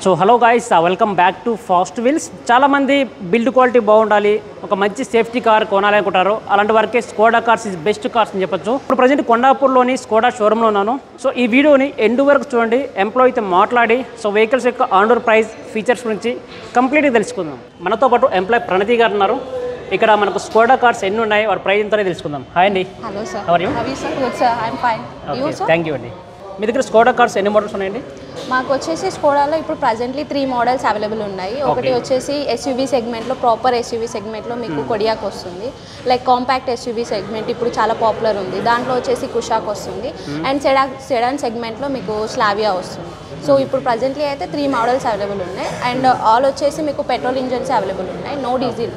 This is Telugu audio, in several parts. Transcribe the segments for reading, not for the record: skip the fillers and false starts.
So hello guys, welcome back to fast wheels. చాలామంది బిల్డ్ క్వాలిటీ బాగుండాలి, ఒక మంచి సేఫ్టీ కార్ కొనాలి అనుకుంటారు. అలాంటి వారికి Skoda cars is best cars అని చెప్పొచ్చు. ఇప్పుడు ప్రజెంట్ కొండాపూర్లోని స్కోడా షోరూంలో ఉన్నాను. సో ఈ వీడియోని ఎండ్ వరకు చూడండి. ఎంప్లాయీతో మాట్లాడి సో వెహికల్స్ యొక్క ఆన్ రోడ్ ప్రైస్, ఫీచర్స్ గురించి కంప్లీట్గా తెలుసుకుందాం. మనతో పాటు ఎంప్లాయీ ప్రణతి గారు ఉన్నారు. ఇక్కడ మనకు స్కోడా కార్స్ ఎన్ని ఉన్నాయి, వాటి ప్రైస్ ఎంతనే తెలుసుకుందాం. హాయ్ అండి. Hello sir. How are you? Thank you అండి. మీ దగ్గర స్కోడా కార్స్ ఎన్ని మోడల్స్ ఉన్నాయండి? మాకు వచ్చేసి స్కోడాలో ఇప్పుడు ప్రజెంట్లీ 3 మోడల్స్ అవైలబుల్ ఉన్నాయి. ఒకటి వచ్చేసి ఎస్యూవీ సెగ్మెంట్లో, ప్రాపర్ ఎస్యూవీ సెగ్మెంట్లో మీకు కొడియాక్ వస్తుంది. లైక్ కాంపాక్ట్ ఎస్యూవీ సెగ్మెంట్ ఇప్పుడు చాలా పాపులర్ ఉంది. దాంట్లో వచ్చేసి కుషాక్ వస్తుంది. అండ్ సెడాన్ సెగ్మెంట్లో మీకు స్లావియా వస్తుంది. సో ఇప్పుడు ప్రజెంట్లీ అయితే 3 మోడల్స్ అవైలబుల్ ఉన్నాయి. అండ్ ఆల్ వచ్చేసి మీకు పెట్రోల్ ఇంజన్స్ అవైలబుల్ ఉన్నాయి, no diesel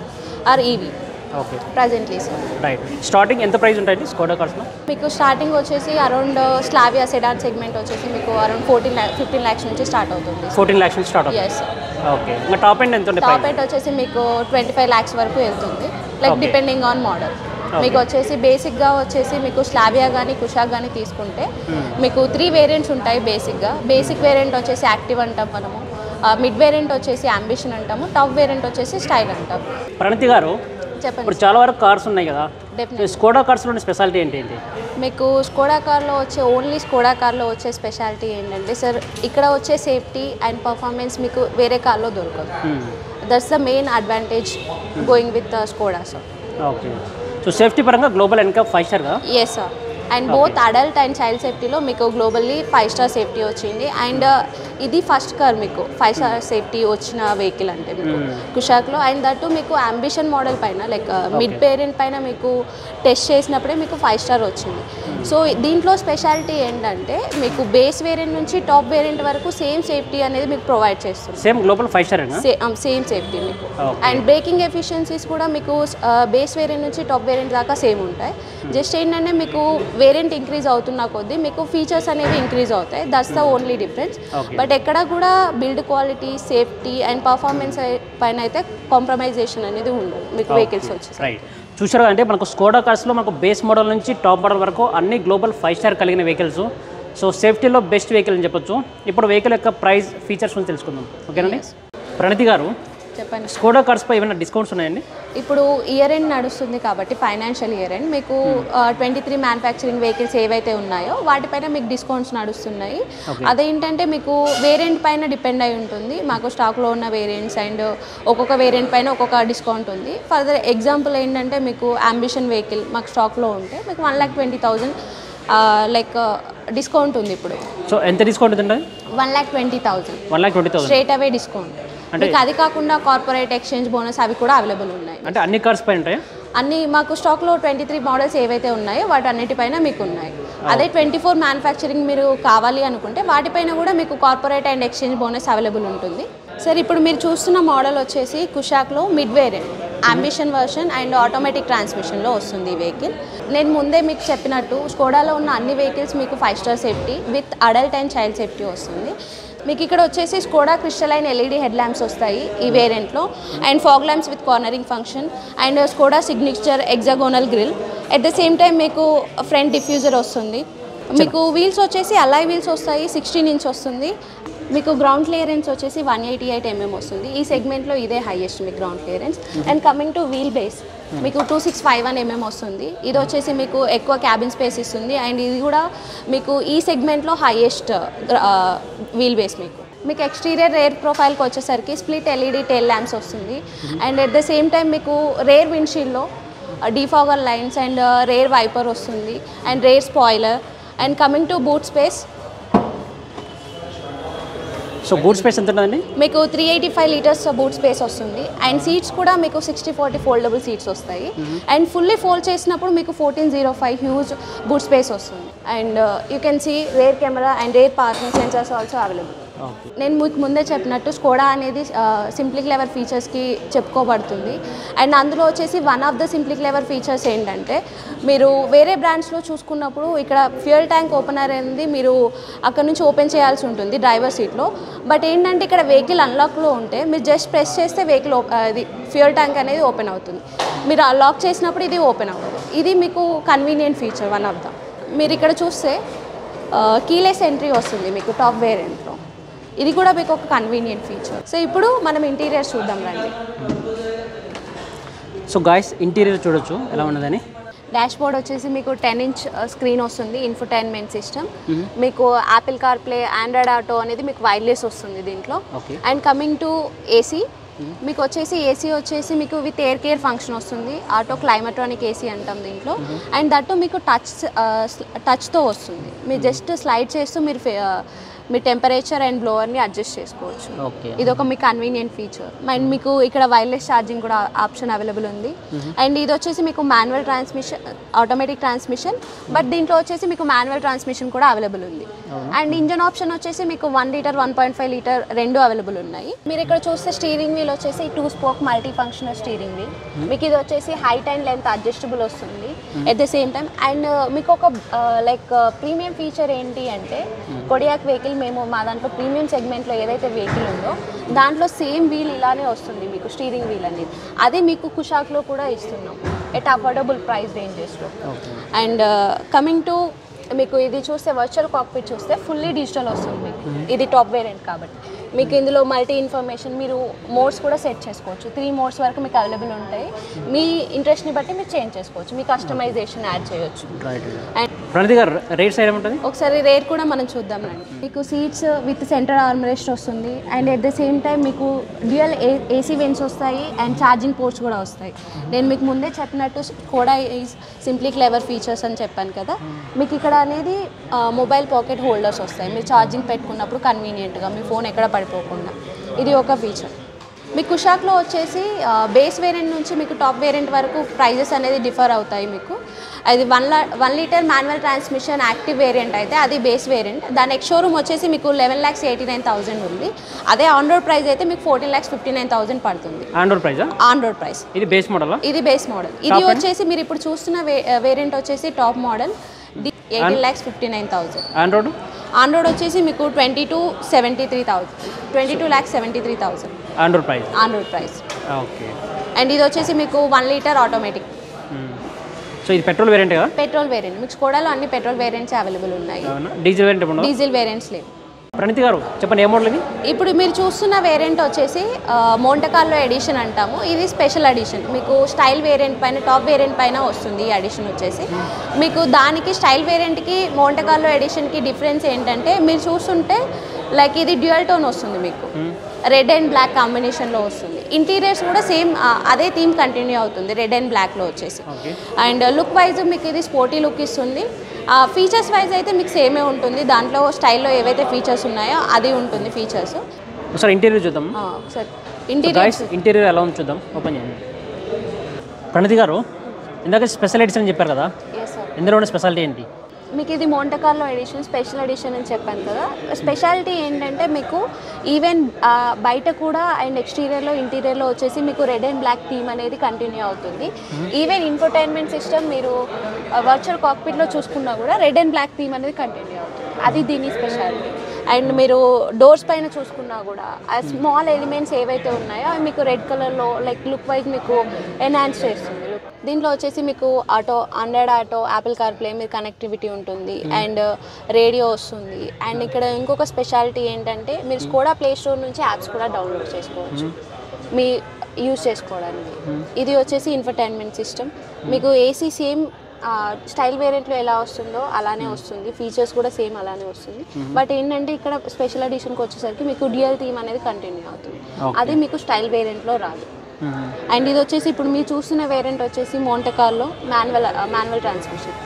or EV. Okay, presently sir. Right. Starting ఎంత ప్రైస్ ఉంటాయండి స్కోడా కార్స్లో? మీకు స్టార్టింగ్ వచ్చేసి అరౌండ్ స్లావియా సెడాన్ సెగ్మెంట్ వచ్చేసి మీకు అరౌండ్ 15 lakhs నుంచి స్టార్ట్ అవుతుంది. 14 lakhs నుంచి స్టార్ట్ అవుతుంది. Yes sir. ఓకే, ఇంకా టాప్ ఎండ్ ఎంత ఉంటుంది? టాప్ ఎండ్ వచ్చేసి మీకు 25 lakhs వరకు వెళ్తుంది. Like depending on model. మీకు వచ్చేసి బేసిక్గా వచ్చేసి మీకు స్లావియా కానీ కుషాక్ కానీ తీసుకుంటే మీకు 3 వేరియంట్స్ ఉంటాయి బేసిక్గా. బేసిక్ వేరియంట్ వచ్చేసి యాక్టివ్ అంటాం మనము, మిడ్ వేరియంట్ వచ్చేసి అంబిషన్ అంటాము, టాప్ వేరియంట్ వచ్చేసి స్టైల్ అంటాం. ప్రణతి గారు, చెప్పండి. ఇప్పుడు చాలా వరకు కార్స్ ఉన్నాయి కదా, డెఫినెట్లీ. స్కోడా కార్స్లోని స్పెషాలిటీ ఏంటి? మీకు స్కోడా కార్లో వచ్చే ఓన్లీ స్కోడా కార్లో వచ్చే స్పెషాలిటీ ఏంటంటే సార్, ఇక్కడ వచ్చే సేఫ్టీ అండ్ పర్ఫార్మెన్స్ మీకు వేరే కార్లో దొరకదు. That's the main advantage going with Skoda sir. Okay, so safety పరంగా గ్లోబల్ ఎన్కాప్ 5 స్టార్ కదా? Yes sir. And both adult and child సేఫ్టీలో మీకు గ్లోబల్లీ 5 star సేఫ్టీ వచ్చింది. అండ్ ఇది ఫస్ట్ కార్ మీకు 5 star సేఫ్టీ వచ్చిన వెహికల్ అంటే మీకు కుషాక్లో. అండ్ దట్టు మీకు అంబిషన్ మోడల్ పైన లైక్ మిడ్ వేరియంట్ పైన మీకు టెస్ట్ చేసినప్పుడే మీకు 5 star వచ్చింది. సో దీంట్లో స్పెషాలిటీ ఏంటంటే మీకు బేస్ వేరియంట్ నుంచి టాప్ వేరియంట్ వరకు సేమ్ సేఫ్టీ అనేది మీకు ప్రొవైడ్ చేస్తుంది. Same global 5 star same safety మీకు. అండ్ బ్రేకింగ్ ఎఫిషియన్సీస్ కూడా మీకు బేస్ వేరియంట్ నుంచి టాప్ వేరియంట్ దాకా సేమ్ ఉంటాయి. జస్ట్ ఏంటంటే మీకు వేరియంట్ ఇంక్రీజ్ అవుతున్న కొద్దీ మీకు ఫీచర్స్ అనేవి ఇంక్రీజ్ అవుతాయి. That's the only difference. But ఎక్కడ కూడా build quality, safety and performance పైన అయితే కాంప్రమైజేషన్ అనేది ఉండదు మీకు వెహికల్స్ వచ్చేసి. రైట్. చూసారు అంటే మనకు స్కోడా కార్స్లో మనకు బేస్ మోడల్ నుంచి టాప్ మోడల్ వరకు అన్ని గ్లోబల్ 5 స్టార్ కలిగిన వెహికల్స్. సో సేఫ్టీలో బెస్ట్ వెహికల్ అని చెప్పొచ్చు. ఇప్పుడు వెహికల్ యొక్క ప్రైస్, ఫీచర్స్ గురించి తెలుసుకుందాం. ఓకేనండి. ప్రణతి గారు, చెప్పండి. స్కోడా కార్స్పై ఏమైనా డిస్కౌంట్స్ ఉన్నాయండి? ఇప్పుడు ఇయర్ ఎండ్ నడుస్తుంది కాబట్టి ఫైనాన్షియల్ ఇయర్ ఎండ్ మీకు 23 మ్యానుఫ్యాక్చరింగ్ వెహికల్స్ ఏవైతే ఉన్నాయో వాటిపైన మీకు డిస్కౌంట్స్ నడుస్తున్నాయి. అదేంటంటే మీకు వేరియంట్ పైన డిపెండ్ అయి ఉంటుంది. మాకు స్టాక్లో ఉన్న వేరియంట్స్ అండ్ ఒక్కొక్క వేరియంట్ పైన ఒక్కొక్క డిస్కౌంట్ ఉంది. ఫర్దర్ ఎగ్జాంపుల్ ఏంటంటే మీకు అంబిషన్ వెహికల్ మాకు స్టాక్లో ఉంటే మీకు 1,20,000 లైక్ డిస్కౌంట్ ఉంది ఇప్పుడు. సో ఎంత డిస్కౌంట్ ఉంది? 1,20,000. 1,20,000 స్ట్రేట్ అవే డిస్కౌంట్. మీకు అది కాకుండా కార్పొరేట్ ఎక్స్చేంజ్ బోనస్ అవి కూడా అవైలబుల్ ఉన్నాయి. అంటే అన్ని కార్స్ పై ఉంటాయా? అన్ని మాకు స్టాక్లో 23 మోడల్స్ ఏవైతే ఉన్నాయో వాటి అన్నిటిపైన మీకు ఉన్నాయి. అదే 24 మ్యానుఫ్యాక్చరింగ్ మీరు కావాలి అనుకుంటే వాటిపైన కూడా మీకు corporate and exchange bonus available ఉంటుంది. సార్ ఇప్పుడు మీరు చూస్తున్న మోడల్ వచ్చేసి కుషాక్లో mid variant, ambition version and automatic ట్రాన్స్మిషన్లో వస్తుంది ఈ వెహికల్. నేను ముందే మీకు చెప్పినట్టు స్కోడాలో ఉన్న అన్ని వెహికల్స్ మీకు 5 star safety with adult and child safety వస్తుంది. మీకు ఇక్కడ వచ్చేసి Skoda crystalline LED head lamps వస్తాయి ఈ వేరియంట్లో. And fog lamps with cornering function and Skoda signature hexagonal grille. At the same time మీకు ఫ్రంట్ డిఫ్యూజర్ వస్తుంది. మీకు వీల్స్ వచ్చేసి అలాయ్ వీల్స్ వస్తాయి, 16 inch వస్తుంది. మీకు గ్రౌండ్ క్లియరెన్స్ వచ్చేసి 188 mm వస్తుంది. ఈ సెగ్మెంట్లో ఇదే హైయెస్ట్ మీకు ground clearance. And coming to wheel base మీకు 2651 mm వస్తుంది. ఇది వచ్చేసి మీకు ఎక్కువ క్యాబిన్ స్పేస్ ఇస్తుంది. అండ్ ఇది కూడా మీకు ఈ సెగ్మెంట్లో హైయెస్ట్ వీల్ బేస్. మీకు ఎక్స్టీరియర్ రేర్ ప్రొఫైల్కి వచ్చేసరికి స్ప్లిట్ ఎల్ఈడి టెయిల్ ల్యాంప్స్ వస్తుంది. And at the same time మీకు రేర్ విండ్షీల్డ్లో defogger lines and rear wiper వస్తుంది and rear spoiler. And coming to boot space, so boot space ఎంత ఉంటుందండి? మీకు 385 liters బూట్ స్పేస్ వస్తుంది. అండ్ సీట్స్ కూడా మీకు 60/40 ఫోల్డబుల్ సీట్స్ వస్తాయి. అండ్ ఫుల్లీ ఫోల్డ్ చేసినప్పుడు మీకు 1405 హ్యూజ్ బూట్ స్పేస్ వస్తుంది. And you can see rear camera and rear parking sensors also available. నేను మీకు ముందే చెప్పినట్టు స్కోడా అనేది సింప్లీ క్లెవర్ ఫీచర్స్కి చెప్పుకోబడుతుంది. అండ్ అందులో వచ్చేసి one of the simply clever features ఏంటంటే మీరు వేరే బ్రాండ్స్లో చూసుకున్నప్పుడు ఇక్కడ ఫ్యూయల్ ట్యాంక్ ఓపెనర్ అనేది మీరు అక్కడ నుంచి ఓపెన్ చేయాల్సి ఉంటుంది డ్రైవర్ సీట్లో. బట్ ఏంటంటే ఇక్కడ వెహికల్ అన్లాక్లో ఉంటే మీరు జస్ట్ ప్రెస్ చేస్తే వెహికల్ ఇది ఫ్యూయల్ ట్యాంక్ అనేది ఓపెన్ అవుతుంది. మీరు లాక్ చేసినప్పుడు ఇది ఓపెన్ అవ్వదు. ఇది మీకు convenient feature one of the. మీరు ఇక్కడ చూస్తే కీలెస్ ఎంట్రీ వస్తుంది మీకు టాప్ వేరియంట్లో. ఇది కూడా మీకు ఒక కన్వీనియంట్ ఫీచర్. సో ఇప్పుడు మనం ఇంటీరియర్ చూద్దాం రండి. సో గాయ్స్ ఇంటీరియర్ చూడొచ్చు ఎలా ఉన్నదని. డాష్ బోర్డ్ వచ్చేసి మీకు 10-inch స్క్రీన్ వస్తుంది, ఇన్ఫోటైన్మెంట్ సిస్టమ్, మీకు Apple car play, Android auto అనేది మీకు వైర్లెస్ వస్తుంది దీంట్లో. అండ్ కమింగ్ టు ఏసీ, మీకు వచ్చేసి ఏసీ వచ్చేసి మీకు విత్ ఎయిర్ కేర్ ఫంక్షన్ వస్తుంది, ఆటో క్లైమాట్రానిక్ ఏసీ అంటాం దీంట్లో. అండ్ దట్టు మీకు టచ్తో వస్తుంది, మీరు జస్ట్ స్లైడ్ చేస్తూ మీరు మీ టెంపరేచర్ అండ్ బ్లోవర్ని అడ్జస్ట్ చేసుకోవచ్చు. ఇది ఒక మీ కన్వీనియంట్ ఫీచర్. అండ్ మీకు ఇక్కడ వైర్లెస్ ఛార్జింగ్ కూడా ఆప్షన్ అవైలబుల్ ఉంది. అండ్ ఇది వచ్చేసి మీకు manual transmission, automatic transmission, but దీంట్లో వచ్చేసి మీకు మాన్యువల్ ట్రాన్స్మిషన్ కూడా అవైలబుల్ ఉంది. అండ్ ఇంజన్ ఆప్షన్ వచ్చేసి మీకు 1 లీటర్ 1.5 లీటర్ రెండు అవైలబుల్ ఉన్నాయి. మీరు ఇక్కడ చూస్తే స్టీరింగ్ వీల్ వచ్చేసి 2 spoke multi functional steering wheel. మీకు ఇది వచ్చేసి హైట్ అండ్ లెంత్ అడ్జస్టబుల్ వస్తుంది at the same time. And మీకు ఒక లైక్ ప్రీమియం ఫీచర్ ఏంటి అంటే కొడియాక్ వెహికల్ మేము మా దాంట్లో ప్రీమియం సెగ్మెంట్లో ఏదైతే వెహికల్ ఉందో దాంట్లో సేమ్ వీల్ ఇలానే వస్తుంది మీకు స్టీరింగ్ వీల్ అనేది. అదే మీకు కుషాక్లో కూడా ఇస్తున్నాం ఎట్ అఫోర్డబుల్ ప్రైస్ రేంజెస్లో. అండ్ కమింగ్ టు మీకు ఇది చూస్తే వర్చువల్ కాక్పిట్ చూస్తే ఫుల్లీ డిజిటల్ వస్తుంది మీకు. ఇది టాప్ వేరియంట్ కాబట్టి మీకు ఇందులో మల్టీ ఇన్ఫర్మేషన్, మీరు మోడ్స్ కూడా సెట్ చేసుకోవచ్చు. 3 మోడ్స్ వరకు మీకు అవైలబుల్ ఉంటాయి. మీ ఇంట్రెస్ట్ని బట్టి మీరు చేంజ్ చేసుకోవచ్చు, మీ కస్టమైజేషన్ యాడ్ చేయొచ్చు. అండ్ ప్రణతి గారు రేట్ సైడ్ ఉంటుంది, ఒకసారి రేట్ కూడా మనం చూద్దాం రండి. మీకు సీట్స్ విత్ సెంటర్ ఆర్మ్రెస్ట్ వస్తుంది. And at the same time మీకు డ్యూయల్ ఏసీ వెంట్స్ వస్తాయి అండ్ ఛార్జింగ్ పోర్ట్స్ కూడా వస్తాయి. నేను మీకు ముందే చెప్పినట్టు కూడా సింప్లీ క్లెవర్ ఫీచర్స్ అని చెప్పాను కదా. మీకు ఇక్కడ అనేది మొబైల్ పాకెట్ హోల్డర్స్ వస్తాయి, మీరు ఛార్జింగ్ పెట్టుకున్నప్పుడు కన్వీనియంట్గా మీ ఫోన్ ఎక్కడ పడిపోకుండా. ఇది ఒక ఫీచర్. మీకు కుషాక్లో వచ్చేసి బేస్ వేరియంట్ నుంచి మీకు టాప్ వేరియంట్ వరకు ప్రైజెస్ అనేది డిఫర్ అవుతాయి మీకు. అది 1 litre manual transmission active variant అయితే అది బేస్ వేరియంట్. దాని ఎక్స్ షోరూమ్ వచ్చేసి మీకు 11,89,000 ఉంది. అదే ఆన్ రోడ్ ప్రైస్ అయితే మీకు 14,59,000 పడుతుంది. On road price, on road price. ఇది బేస్ మోడల్, ఇది బేస్ మోడల్. ఇది వచ్చేసి మీరు ఇప్పుడు చూస్తున్న వేరియంట్ వచ్చేసి టాప్ మోడల్ 18,59,000. ఆన్ రోడ్ వచ్చేసి మీకు 22,73,000 on road price. Okay. And ఇది వచ్చేసి మీకు 1 లీటర్ ఆటోమేటిక్. సో ఇది పెట్రోల్ వేరియంట్ కదా? Petrol variant. మీకు స్కోడాలో అన్ని పెట్రోల్ వేరియంట్స్ అవైలబుల్ ఉన్నాయి. డీజిల్ వేరియంట్, డీజిల్ వేరియంట్స్ లేవు. ప్రణతి గారు చెప్పండి ఏ మోడల్ ఇది? ఇప్పుడు మీరు చూస్తున్న వేరియంట్ వచ్చేసి మోంటే కార్లో ఎడిషన్ అంటాము. ఇది స్పెషల్ ఎడిషన్. మీకు స్టైల్ వేరియంట్ పైన, టాప్ వేరియంట్ పైన వస్తుంది ఈ ఎడిషన్ వచ్చేసి. మీకు దానికి స్టైల్ వేరియంట్కి మోంటే కార్లో ఎడిషన్కి డిఫరెన్స్ ఏంటంటే మీరు చూస్తుంటే లైక్ ఇది డ్యూయల్ టోన్ వస్తుంది మీకు, రెడ్ అండ్ బ్లాక్ కాంబినేషన్లో వస్తుంది. ఇంటీరియర్స్ కూడా సేమ్ అదే థీమ్ కంటిన్యూ అవుతుంది రెడ్ అండ్ బ్లాక్లో వచ్చేసి. అండ్ లుక్ వైజ్ మీకు ఇది స్పోర్టీ లుక్ ఇస్తుంది. ఫీచర్స్ వైజ్ అయితే మీకు సేమే ఉంటుంది, దాంట్లో స్టైల్లో ఏవైతే ఫీచర్స్ ఉన్నాయో అది ఉంటుంది ఫీచర్స్. ఒకసారి ఇంటీరియర్ చూద్దాం. ఒకసారి ఇంటీరియర్ ఎలా ఉంది చూద్దాం, ఓపెన్ చేయండి. ప్రణతి గారు ఇందాక స్పెషల్ ఎడిషన్ అని చెప్పారు కదా, ఇందులో ఉన్న స్పెషాలిటీ ఏంటి? మీకు ఇది Monte Carlo edition, special edition అని చెప్పాను కదా. స్పెషాలిటీ ఏంటంటే మీకు ఈవెన్ బయట కూడా అండ్ ఎక్స్టీరియర్లో, ఇంటీరియర్లో వచ్చేసి మీకు రెడ్ అండ్ బ్లాక్ థీమ్ అనేది కంటిన్యూ అవుతుంది. ఈవెన్ ఇన్ఫోటైన్మెంట్ సిస్టమ్ మీరు వర్చువల్ కాక్పిట్లో చూసుకున్నా కూడా రెడ్ అండ్ బ్లాక్ థీమ్ అనేది కంటిన్యూ అవుతుంది. అది దీని స్పెషాలిటీ. అండ్ మీరు డోర్స్ పైన చూసుకున్నా కూడా ఆ స్మాల్ ఎలిమెంట్స్ ఏవైతే ఉన్నాయో అవి మీకు రెడ్ కలర్లో లైక్ లుక్ వైజ్ మీకు ఎన్హాన్స్ చేస్తుంది. దీంట్లో వచ్చేసి మీకు auto, Android auto, Apple car play మీరు కనెక్టివిటీ ఉంటుంది అండ్ రేడియో వస్తుంది. అండ్ ఇక్కడ ఇంకొక స్పెషాలిటీ ఏంటంటే మీరు స్కోడా ప్లే స్టోర్ నుంచి యాప్స్ కూడా డౌన్లోడ్ చేసుకోవచ్చు మీ యూజ్ చేసుకోవడానికి. ఇది వచ్చేసి ఇన్ఫర్టైన్మెంట్ సిస్టమ్. మీకు ఏసీ సేమ్ స్టైల్ వేరియంట్లో ఎలా వస్తుందో అలానే వస్తుంది, ఫీచర్స్ కూడా సేమ్ అలానే వస్తుంది. బట్ ఏంటంటే ఇక్కడ స్పెషల్ ఎడిషన్కి వచ్చేసరికి మీకు డ్యూయల్ థీమ్ అనేది కంటిన్యూ అవుతుంది, అది మీకు స్టైల్ వేరియంట్లో రాదు. అండ్ ఇది వచ్చేసి ఇప్పుడు మీరు చూస్తున్న వేరియంట్ వచ్చేసి మోంటే కార్లో మాన్యువల్ ట్రాన్స్మిషన్.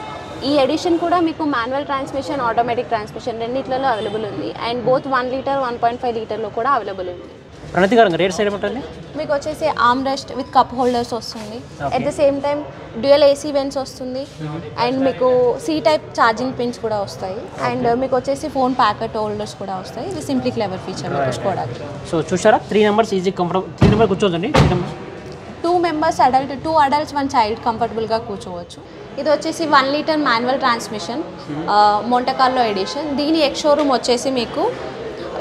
ఈ ఎడిషన్ కూడా మీకు మాన్యువల్ ట్రాన్స్మిషన్, ఆటోమేటిక్ ట్రాన్స్మిషన్ రెండిట్లలో అవైలబుల్ ఉంది. అండ్ బోత్ 1 లీటర్ 1.5 లీటర్లో కూడా అవైలబుల్ ఉంది. ప్రణతి గారు రేట్ సైడ్ ఏమంటుంది? మీకు వచ్చేసి arm rest with cup holders వస్తుంది. At the same time dual AC vents వస్తుంది. అండ్ మీకు సి టైప్ ఛార్జింగ్ పిన్స్ కూడా వస్తాయి. అండ్ మీకు వచ్చేసి ఫోన్ ప్యాకెట్ హోల్డర్స్ కూడా వస్తాయి. ఇది సింప్లీ క్లెవర్ ఫీచర్ మీకు స్కోడాకి. సో చూసారా 3 మెంబర్స్ ఈజీ కంఫర్టబుల్, 3 మెంబర్స్ కూర్చోండి. 2 మెంబర్స్ అడల్ట్, 2 అడల్ట్స్ 1 చైల్డ్ కంఫర్టబుల్గా కూర్చోవచ్చు. ఇది వచ్చేసి 1 litre manual transmission Monte Carlo edition. దీని ఎక్స్ షోరూమ్ వచ్చేసి మీకు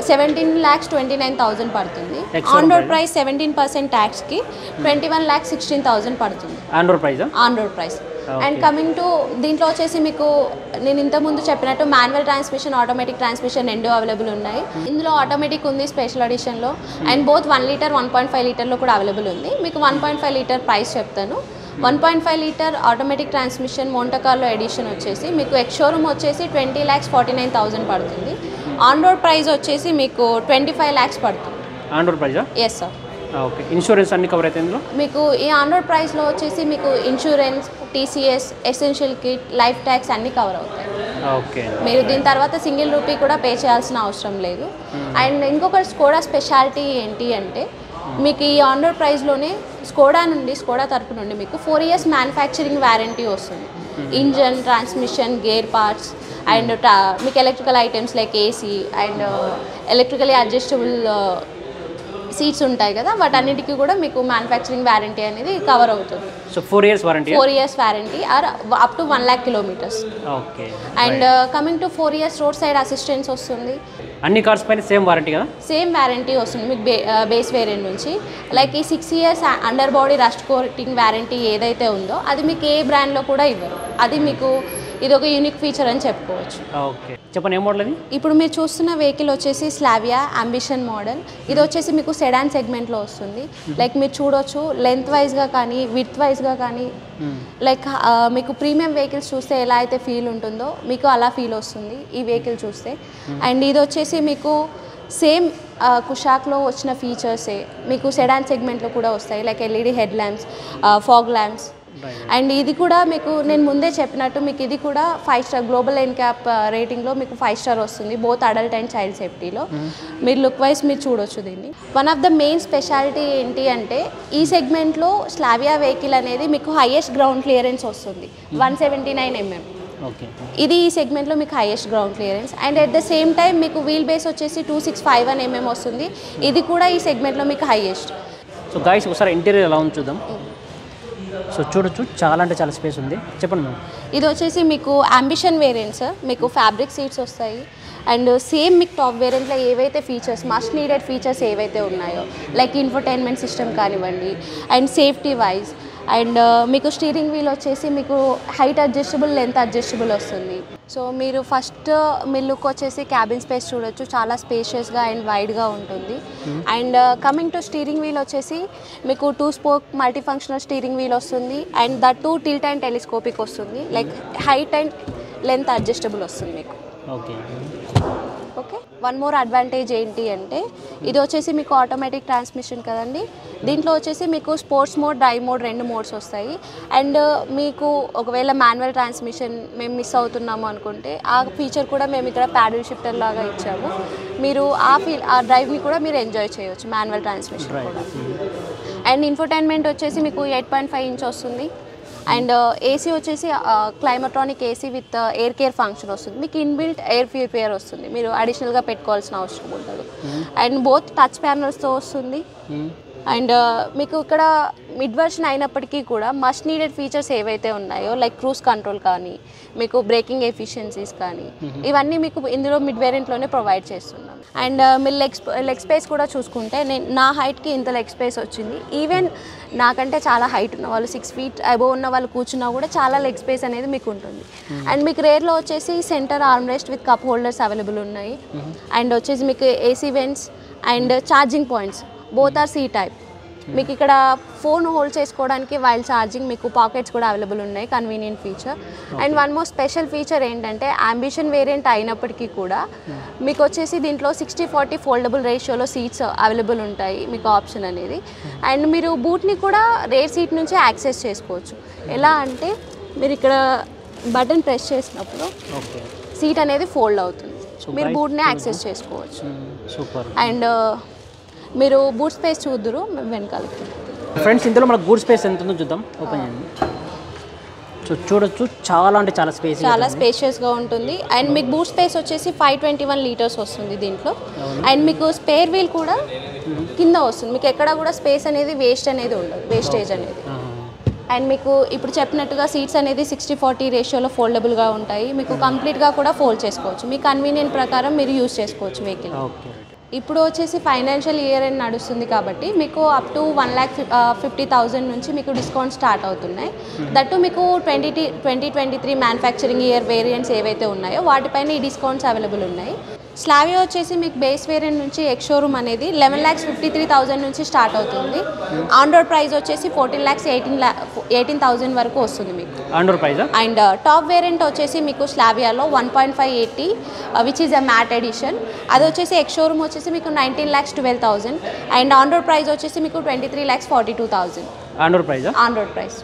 17,29,000 పడుతుంది. ఆన్ రోడ్ ప్రైస్ 17% ట్యాక్స్కి 21,16,000 పడుతుంది on road price. On road price. And coming to దీంట్లో వచ్చేసి మీకు నేను ఇంతకుముందు చెప్పినట్టు మాన్యువల్ ట్రాన్స్మిషన్, ఆటోమేటిక్ ట్రాన్స్మిషన్ రెండు అవైలబుల్ ఉన్నాయి. ఇందులో ఆటోమేటిక్ ఉంది స్పెషల్ ఎడిషన్లో, అండ్ బోత్ 1 లీటర్ 1.5 లీటర్లో కూడా అవైలబుల్ ఉంది. మీకు 1.5 లీటర్ ప్రైస్ చెప్తాను. 1.5 litre automatic transmission Monte Carlo edition వచ్చేసి మీకు ఎక్స్ షోరూమ్ వచ్చేసి 20,49,000 పడుతుంది. ఆన్ రోడ్ ప్రైస్ వచ్చేసి మీకు 25 lakhs పడుతుంది. ఆన్ రోడ్ ప్రైజా? Yes sir. ఓకే. ఇన్సూరెన్స్ అన్ని కవర్ అయితే ఇందులో మీకు ఈ ఆన్ రోడ్ ప్రైస్లో వచ్చేసి మీకు insurance, TCS, essential kit, life tax అన్నీ కవర్ అవుతాయి. ఓకే. మీరు దీని తర్వాత సింగిల్ రూపీ కూడా పే చేయాల్సిన అవసరం లేదు. అండ్ ఇంకొక స్కోడా స్పెషాలిటీ ఏంటి అంటే మీకు ఈ ఆన్ రోడ్ ప్రైస్లోనే స్కోడా తరపు నుండి మీకు 4 years మ్యానుఫ్యాక్చరింగ్ వారంటీ వస్తుంది. Engine, transmission, gear parts and మీకు electrical items like AC and electrically adjustable seats ఉంటాయి కదా, వాటన్నిటికీ కూడా మీకు మ్యానుఫ్యాక్చరింగ్ వారంటీ అనేది కవర్ అవుతుంది. So 4 years warranty, 4 years warranty or up to 1 lakh kilometers. Okay. And coming to 4 years road side assistance వస్తుంది. అన్ని కార్స్ పైన సేమ్ వారంటీ కదా? సేమ్ వారంటీ వస్తుంది మీకు బేస్ వేరియంట్ నుంచి. లైక్ ఈ 6 years under body rust coating warranty ఏదైతే ఉందో అది మీకు ఏ బ్రాండ్లో కూడా ఇవ్వరు. అది మీకు ఇది ఒక యూనిక్ ఫీచర్ అని చెప్పుకోవచ్చు. ఓకే. చెప్పండి, ఏ మోడల్ అది? ఇప్పుడు మీరు చూస్తున్న వెహికల్ వచ్చేసి స్లావియా అంబిషన్ మోడల్. ఇది వచ్చేసి మీకు సెడాన్ సెగ్మెంట్లో వస్తుంది. లైక్ మీరు చూడొచ్చు లెంత్ వైజ్గా కానీ విడ్త్ వైజ్గా కానీ లైక్ మీకు ప్రీమియం వెహికల్స్ చూస్తే ఎలా అయితే ఫీల్ ఉంటుందో మీకు అలా ఫీల్ వస్తుంది ఈ వెహికల్ చూస్తే. అండ్ ఇది వచ్చేసి మీకు సేమ్ కుషాక్లో వచ్చిన ఫీచర్సే మీకు సెడాన్ సెగ్మెంట్లో కూడా వస్తాయి. Like LED head lamps, fog lamps. And ఇది కూడా మీకు నేను ముందే చెప్పినట్టు మీకు ఇది కూడా 5 star గ్లోబల్ ఎన్క్యాప్ రేటింగ్లో మీకు 5 star వస్తుంది బోత్ అడల్ట్ అండ్ చైల్డ్ సేఫ్టీలో. మీరు లుక్ వైజ్ మీరు చూడొచ్చు దీన్ని. One of the main speciality ఏంటి అంటే ఈ సెగ్మెంట్లో స్లావియా వెహికల్ అనేది మీకు హైయెస్ట్ గ్రౌండ్ క్లియరెన్స్ వస్తుంది 179 mm. ఓకే. ఇది ఈ సెగ్మెంట్లో మీకు highest ground clearance. And at the same time మీకు వీల్ బేస్ వచ్చేసి 2651 mm వస్తుంది. ఇది కూడా ఈ సెగ్మెంట్లో మీకు హైయెస్ట్. సో గైస్ ఒకసారి ఇంటీరియర్ ఎలా ఉంది చూద్దాం. సో చూడొచ్చు, చాలా అంటే చాలా స్పేస్ ఉంది. చెప్పండి మ్యామ్. ఇది వచ్చేసి మీకు అంబిషన్ వేరియంట్స్, మీకు ఫ్యాబ్రిక్ సీట్స్ వస్తాయి. అండ్ సేమ్ మీకు టాప్ వేరియంట్లో ఏవైతే ఫీచర్స్ మస్ట్ నీడెడ్ ఫీచర్స్ ఏవైతే ఉన్నాయో లైక్ ఇన్ఫోటైన్మెంట్ సిస్టమ్ కానివ్వండి అండ్ సేఫ్టీ వైజ్ అండ్ మీకు స్టీరింగ్ వీల్ వచ్చేసి మీకు హైట్ అడ్జస్టబుల్, లెంత్ అడ్జస్టబుల్ వస్తుంది. సో మీరు ఫస్ట్ మీ లుక్ వచ్చేసి క్యాబిన్ స్పేస్ చూడొచ్చు, చాలా స్పేషియస్గా అండ్ వైడ్గా ఉంటుంది. And coming to steering wheel వచ్చేసి మీకు 2 spoke multi functional steering wheel వస్తుంది. And that 2 tilt and telescopic వస్తుంది. Like height and length adjustable వస్తుంది మీకు. Okay. Okay. One more advantage ఏంటి అంటే ఇది వచ్చేసి మీకు ఆటోమేటిక్ ట్రాన్స్మిషన్ కదండి. దీంట్లో వచ్చేసి మీకు sports mode, drive mode 2 modes వస్తాయి. అండ్ మీకు ఒకవేళ మాన్యువల్ ట్రాన్స్మిషన్ మేము మిస్ అవుతున్నాము అనుకుంటే ఆ ఫీచర్ కూడా మేము ఇక్కడ ప్యాడిల్ షిఫ్టర్ లాగా ఇచ్చాము. మీరు ఆ డ్రైవ్ని కూడా మీరు ఎంజాయ్ చేయొచ్చు మాన్యువల్ ట్రాన్స్మిషన్ కూడా. అండ్ ఇన్ఫోటైన్మెంట్ వచ్చేసి మీకు 8.5 inch వస్తుంది. అండ్ ఏసీ వచ్చేసి climatronic AC with air care function వస్తుంది. మీకు ఇన్బిల్ట్ ఎయిర్ ప్యూరిఫైయర్ వస్తుంది, మీరు అడిషనల్గా పెట్టుకోవాల్సిన అవసరం ఉండదు. అండ్ బోత్ టచ్ ప్యానల్స్తో వస్తుంది. అండ్ మీకు ఇక్కడ మిడ్ వర్షన్ అయినప్పటికీ కూడా మస్ట్ నీడెడ్ ఫీచర్స్ ఏవైతే ఉన్నాయో లైక్ క్రూజ్ కంట్రోల్ కానీ మీకు బ్రేకింగ్ ఎఫిషియన్సీస్ కానీ ఇవన్నీ మీకు ఇందులో మిడ్ వేరియంట్లోనే ప్రొవైడ్ చేస్తున్నాం. అండ్ మీరు లెగ్ స్పేస్ కూడా చూసుకుంటే నా హైట్కి ఇంత లెగ్ స్పేస్ వచ్చింది. ఈవెన్ నాకంటే చాలా హైట్ ఉన్న వాళ్ళు 6 feet అబోవ్ ఉన్న వాళ్ళు కూర్చున్నా కూడా చాలా లెగ్ స్పేస్ అనేది మీకు ఉంటుంది. అండ్ మీకు రేర్లో వచ్చేసి centre arm rest with cup holders available ఉన్నాయి. అండ్ వచ్చేసి మీకు AC vents and charging points both are C type. మీకు ఇక్కడ ఫోన్ హోల్డ్ చేసుకోవడానికి వైల్ ఛార్జింగ్ మీకు పాకెట్స్ కూడా అవైలబుల్ ఉన్నాయి, convenient feature. And one more special feature ఏంటంటే అంబిషన్ వేరియంట్ అయినప్పటికీ కూడా మీకు వచ్చేసి దీంట్లో 60-40 ఫోల్డబుల్ రేషియోలో సీట్స్ అవైలబుల్ ఉంటాయి మీకు ఆప్షన్ అనేది. అండ్ మీరు బూట్ని కూడా రేర్ సీట్ నుంచే యాక్సెస్ చేసుకోవచ్చు. ఎలా అంటే మీరు ఇక్కడ బటన్ ప్రెస్ చేసినప్పుడు సీట్ అనేది ఫోల్డ్ అవుతుంది, మీరు బూట్ని యాక్సెస్ చేసుకోవచ్చు. అండ్ మీరు బూట్ స్పేస్ చూద్దరు వెనకాలకి. ఫ్రెండ్స్ ఇందులో మనకు బూట్ స్పేస్ ఎంత ఉందో చూద్దాం. ఓపెన్ చేయండి. సో చూడొచ్చు, చాలా అంటే చాలా స్పేస్, చాలా స్పేషియస్గా ఉంటుంది. అండ్ మీకు బూట్ స్పేస్ వచ్చేసి 521 liters వస్తుంది దీంట్లో. అండ్ మీకు స్పేర్ వీల్ కూడా కింద వస్తుంది, మీకు ఎక్కడ కూడా స్పేస్ అనేది వేస్ట్ అనేది ఉండదు, వేస్టేజ్ అనేది. అండ్ మీకు ఇప్పుడు చెప్పినట్టుగా సీట్స్ అనేది 60-40 రేషియోలో ఫోల్డబుల్గా ఉంటాయి. మీకు కంప్లీట్గా కూడా ఫోల్డ్ చేసుకోవచ్చు, మీ కన్వీనియంట్ ప్రకారం మీరు యూజ్ చేసుకోవచ్చు వెహికల్. ఓకే. ఇప్పుడు వచ్చేసి ఫైనాన్షియల్ ఇయర్ అని నడుస్తుంది కాబట్టి మీకు అప్ టు 1,50,000 నుంచి మీకు డిస్కౌంట్ స్టార్ట్ అవుతున్నాయి. దట్టు మీకు 2023 మ్యానుఫ్యాక్చరింగ్ ఇయర్ వేరియంట్స్ ఏవైతే ఉన్నాయో వాటిపైన ఈ డిస్కౌంట్స్ అవైలబుల్ ఉన్నాయి. స్లావియో వచ్చేసి మీకు బేస్ వేరియంట్ నుంచి ఎక్స్ షోరూమ్ అనేది 11,53,000 నుంచి స్టార్ట్ అవుతుంది. ఆన్ రోడ్ ప్రైస్ వచ్చేసి 14,18,000 వరకు వస్తుంది మీకు on road price. And top variant వచ్చేసి మీకు స్లావియాలో 1.580 which is a matte edition. అది వచ్చేసి ఎక్స్ షోరూమ్ వచ్చేసి మీకు 19,12,000 అండ్ ఆన్ రోడ్ ప్రైస్ వచ్చేసి మీకు 23,42,000 on road price. On road price.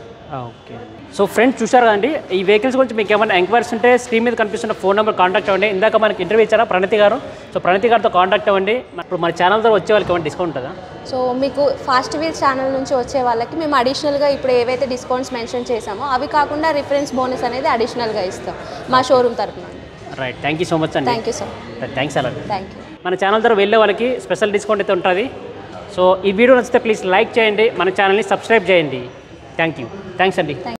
Okay. So friends చూశారు కదండి, ఈ వెహికల్స్ గురించి మీకు ఏమైనా ఎంక్వైరీస్ ఉంటే స్క్రీన్ మీద కనిపిస్తున్న ఫోన్ నెంబర్ కాంటాక్ట్ అవ్వండి. ఇందాక మనకి ఇంటర్వ్యూ ఇచ్చారా ప్రణతి గారు, సో ప్రణతి గారితో కాంటాక్ట్ అవ్వండి. ఇప్పుడు మన ఛానల్ ద్వారా వచ్చే వాళ్ళకి ఏమైనా డిస్కౌంట్ ఉంటుందా? సో మీకు ఫాస్ట్ వీల్ ఛానల్ నుంచి వచ్చే వాళ్ళకి మేము అడిషనల్గా ఇప్పుడు ఏవైతే డిస్కౌంట్స్ మెన్షన్ చేసామో అవి కాకుండా రిఫరెన్స్ బోనస్ అనేది అడిషనల్గా ఇస్తాం మా షోరూమ్ తరఫున. Right, thank you so much అండి. Thank you sir. థ్యాంక్స్ అలా. Thank you. మన ఛానల్ ద్వారా వెళ్ళే వాళ్ళకి స్పెషల్ డిస్కౌంట్ అయితే ఉంటుంది. సో ఈ వీడియో నచ్చితే ప్లీజ్ లైక్ చేయండి, మన ఛానల్ని సబ్స్క్రైబ్ చేయండి. Thank you. థ్యాంక్స్ అండి.